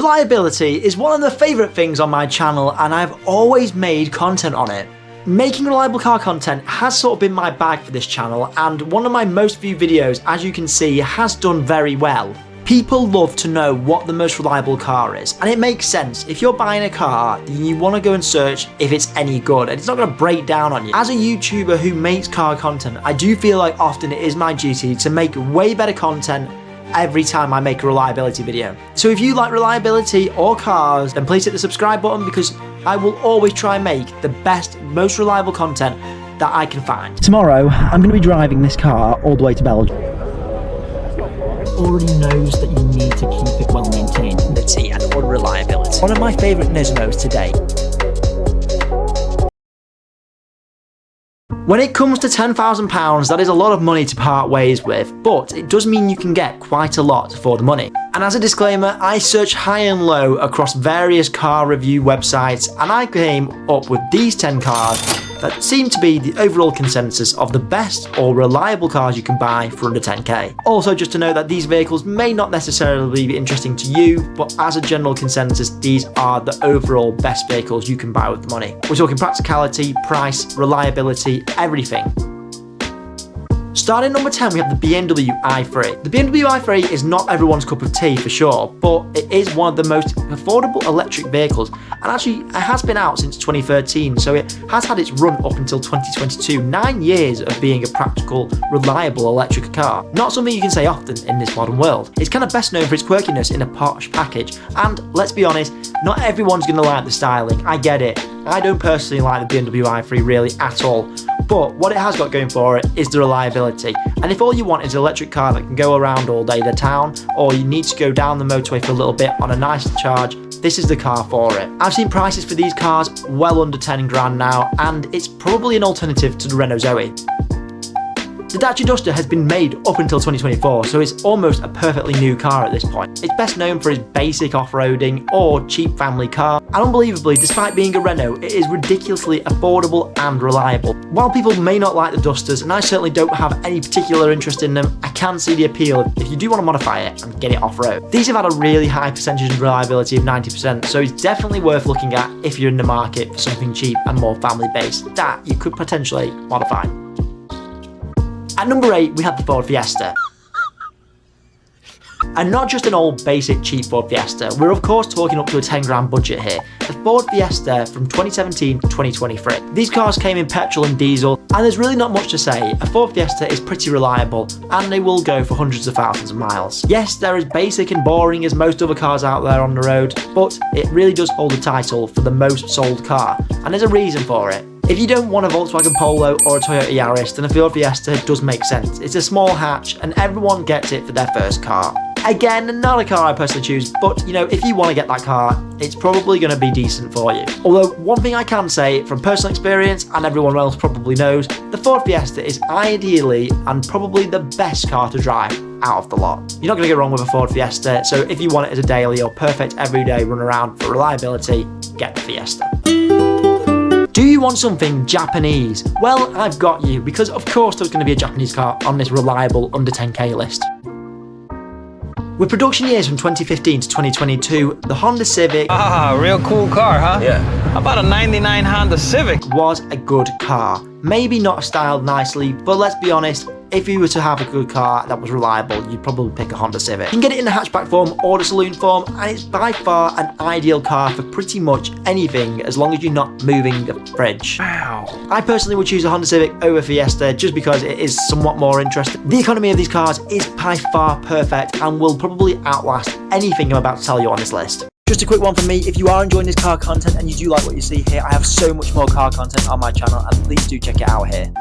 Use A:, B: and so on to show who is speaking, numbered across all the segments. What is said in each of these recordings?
A: Reliability is one of the favourite things on my channel, and I've always made content on it. Making reliable car content has sort of been my bag for this channel, and one of my most viewed videos, as you can see, has done very well. People love to know what the most reliable car is, and it makes sense. If you're buying a car, you want to go and search if it's any good, and it's not going to break down on you. As a YouTuber who makes car content, I do feel like often it is my duty to make way better content every time I make a reliability video. So if you like reliability or cars, then please hit the subscribe button, because I will always try and make the best, most reliable content that I can find. Tomorrow, I'm going to be driving this car all the way to Belgium. Already knows that you need to keep it well maintained. And reliability. One of my favourite Nismos to date. When it comes to £10,000, that is a lot of money to part ways with, but it does mean you can get quite a lot for the money. And as a disclaimer, I searched high and low across various car review websites, and I came up with these 10 cars that seem to be the overall consensus of the best or reliable cars you can buy for under 10k. Also, just to know that these vehicles may not necessarily be interesting to you, but as a general consensus, these are the overall best vehicles you can buy with the money. We're talking practicality, price, reliability, everything. Starting number 10, we have the BMW i3. The BMW i3 is not everyone's cup of tea for sure, but it is one of the most affordable electric vehicles, and actually it has been out since 2013, so it has had its run up until 2022, 9 years of being a practical, reliable electric car. Not something you can say often in this modern world. It's kind of best known for its quirkiness in a posh package, and let's be honest, not everyone's going to like the styling, I get it. I don't personally like the BMW i3 really at all, but what it has got going for it is the reliability. And if all you want is an electric car that can go around all day to town, or you need to go down the motorway for a little bit on a nice charge, this is the car for it. I've seen prices for these cars well under 10 grand now, and it's probably an alternative to the Renault Zoe. The Dacia Duster has been made up until 2024, so it's almost a perfectly new car at this point. It's best known for its basic off-roading or cheap family car, and unbelievably, despite being a Renault, it is ridiculously affordable and reliable. While people may not like the Dusters, and I certainly don't have any particular interest in them, I can see the appeal if you do want to modify it and get it off-road. These have had a really high percentage of reliability of 90%, so it's definitely worth looking at if you're in the market for something cheap and more family-based that you could potentially modify. At number 8, we have the Ford Fiesta. And not just an old basic cheap Ford Fiesta, we're of course talking up to a 10 grand budget here. The Ford Fiesta from 2017 to 2023. These cars came in petrol and diesel, and there's really not much to say. A Ford Fiesta is pretty reliable, and they will go for hundreds of thousands of miles. Yes, they're as basic and boring as most other cars out there on the road, but it really does hold the title for the most sold car, and there's a reason for it. If you don't want a Volkswagen Polo or a Toyota Yaris, then a Ford Fiesta does make sense. It's a small hatch, and everyone gets it for their first car. Again, not a car I personally choose, but you know, if you want to get that car, it's probably going to be decent for you. Although, one thing I can say from personal experience, and everyone else probably knows, the Ford Fiesta is ideally and probably the best car to drive out of the lot. You're not going to go wrong with a Ford Fiesta, so if you want it as a daily or perfect everyday run around for reliability, get the Fiesta. Do you want something Japanese? Well, I've got you, because of course there's going to be a Japanese car on this reliable under 10k list. With production years from 2015 to 2022, the Honda Civic...
B: Ah, real cool car, huh?
C: Yeah.
B: How about a 99 Honda Civic?
A: ...was a good car. Maybe not styled nicely, but let's be honest, if you were to have a good car that was reliable, you'd probably pick a Honda Civic. You can get it in the hatchback form or the saloon form, and it's by far an ideal car for pretty much anything as long as you're not moving the fridge.
B: Wow.
A: I personally would choose a Honda Civic over Fiesta just because it is somewhat more interesting. The economy of these cars is by far perfect and will probably outlast anything I'm about to tell you on this list. Just a quick one from me, if you are enjoying this car content and you do like what you see here, I have so much more car content on my channel, and please do check it out here.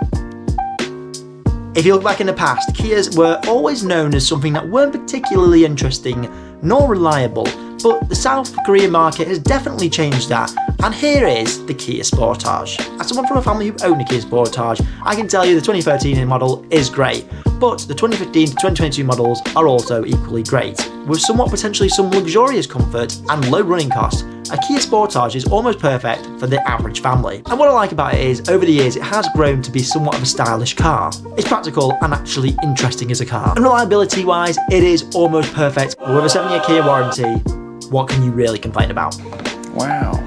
A: If you look back in the past, Kias were always known as something that weren't particularly interesting nor reliable, but the South Korean market has definitely changed that, and here is the Kia Sportage. As someone from a family who owned a Kia Sportage, I can tell you the 2013 model is great, but the 2015 to 2022 models are also equally great. With somewhat potentially some luxurious comfort and low running costs, a Kia Sportage is almost perfect for the average family. And what I like about it is, over the years, it has grown to be somewhat of a stylish car. It's practical and actually interesting as a car. And reliability wise, it is almost perfect. With a 7-year Kia warranty, what can you really complain about?
C: Wow.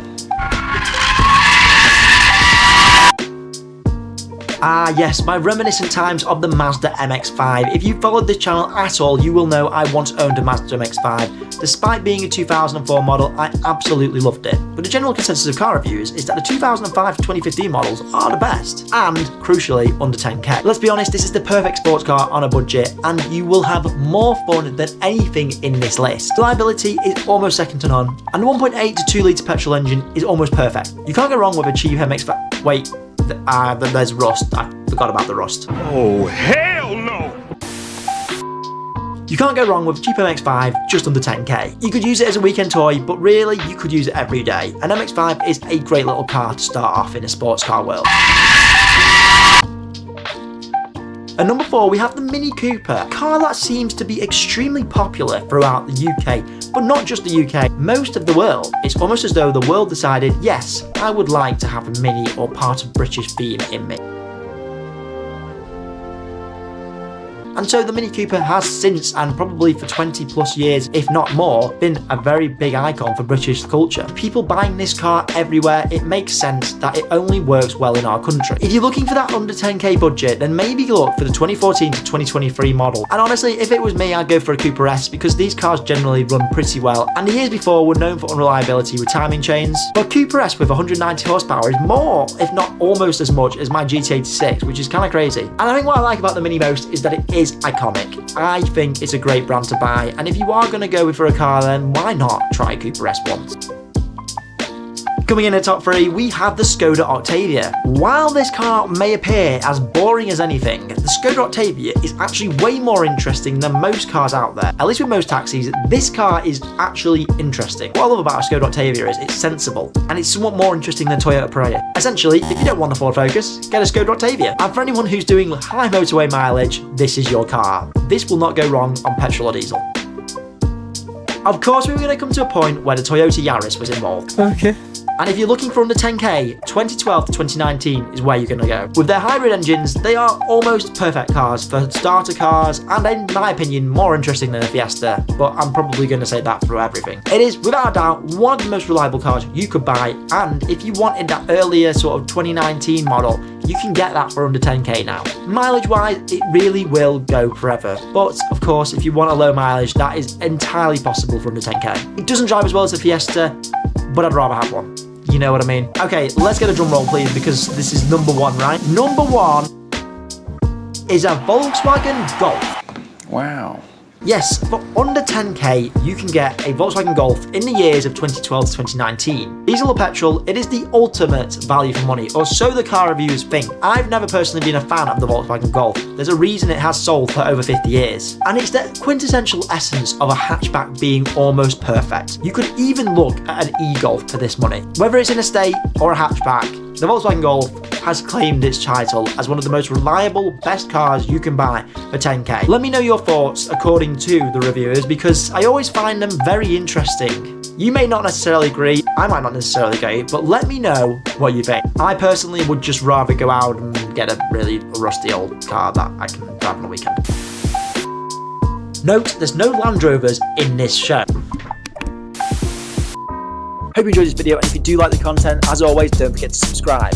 A: Ah yes, my reminiscent times of the Mazda MX-5. If you followed this channel at all, you will know I once owned a Mazda MX-5. Despite being a 2004 model, I absolutely loved it. But the general consensus of car reviewers is that the 2005 to 2015 models are the best, and, crucially, under 10k. Let's be honest, this is the perfect sports car on a budget, and you will have more fun than anything in this list. Reliability is almost second to none, and the 1.8 to 2 litre petrol engine is almost perfect. You can't go wrong with a cheap MX-5. Wait. There's rust. I forgot about the rust.
C: Oh, hell no!
A: You can't go wrong with a cheap MX-5 just under 10k. You could use it as a weekend toy, but really you could use it every day. An MX-5 is a great little car to start off in a sports car world. At number 4, we have the Mini Cooper, a car that seems to be extremely popular throughout the UK, but not just the UK, most of the world. It's almost as though the world decided, yes, I would like to have a Mini or part of British theme in me. And so the Mini Cooper has since, and probably for 20 plus years, if not more, been a very big icon for British culture. People buying this car everywhere, it makes sense that it only works well in our country. If you're looking for that under 10k budget, then maybe look for the 2014 to 2023 model. And honestly, if it was me, I'd go for a Cooper S because these cars generally run pretty well, and the years before were known for unreliability with timing chains. But Cooper S with 190 horsepower is more, if not almost as much as my GT86, which is kind of crazy. And I think what I like about the Mini most is that it is iconic. I think it's a great brand to buy, and if you are going to go for a car, then why not try Cooper S once? Coming in at top 3, we have the Skoda Octavia. While this car may appear as boring as anything, the Skoda Octavia is actually way more interesting than most cars out there. At least with most taxis, this car is actually interesting. What I love about a Skoda Octavia is it's sensible, and it's somewhat more interesting than Toyota Prius. Essentially, if you don't want the Ford Focus, get a Skoda Octavia. And for anyone who's doing high motorway mileage, this is your car. This will not go wrong on petrol or diesel. Of course, we were going to come to a point where the Toyota Yaris was involved.
B: Okay.
A: And if you're looking for under 10k, 2012 to 2019 is where you're going to go. With their hybrid engines, they are almost perfect cars for starter cars, and in my opinion, more interesting than a Fiesta, but I'm probably going to say that for everything. It is, without a doubt, one of the most reliable cars you could buy, and if you wanted that earlier sort of 2019 model, you can get that for under 10k now. Mileage wise, it really will go forever. But of course, if you want a low mileage, that is entirely possible for under 10k. It doesn't drive as well as a Fiesta, but I'd rather have one. You know what I mean? Okay, let's get a drum roll please, because this is number 1, right? Number 1 is a Volkswagen Golf.
C: Wow.
A: Yes, for under 10k, you can get a Volkswagen Golf in the years of 2012 to 2019. Diesel or petrol, it is the ultimate value for money, or so the car reviewers think. I've never personally been a fan of the Volkswagen Golf. There's a reason it has sold for over 50 years. And it's the quintessential essence of a hatchback being almost perfect. You could even look at an e-Golf for this money. Whether it's an estate or a hatchback, the Volkswagen Golf has claimed its title as one of the most reliable, best cars you can buy for 10k. Let me know your thoughts according to the reviewers, because I always find them very interesting. You may not necessarily agree, I might not necessarily agree, but let me know what you think. I personally would just rather go out and get a really rusty old car that I can drive on the weekend. Note, there's no Land Rovers in this show. Hope you enjoyed this video, and if you do like the content, as always, don't forget to subscribe.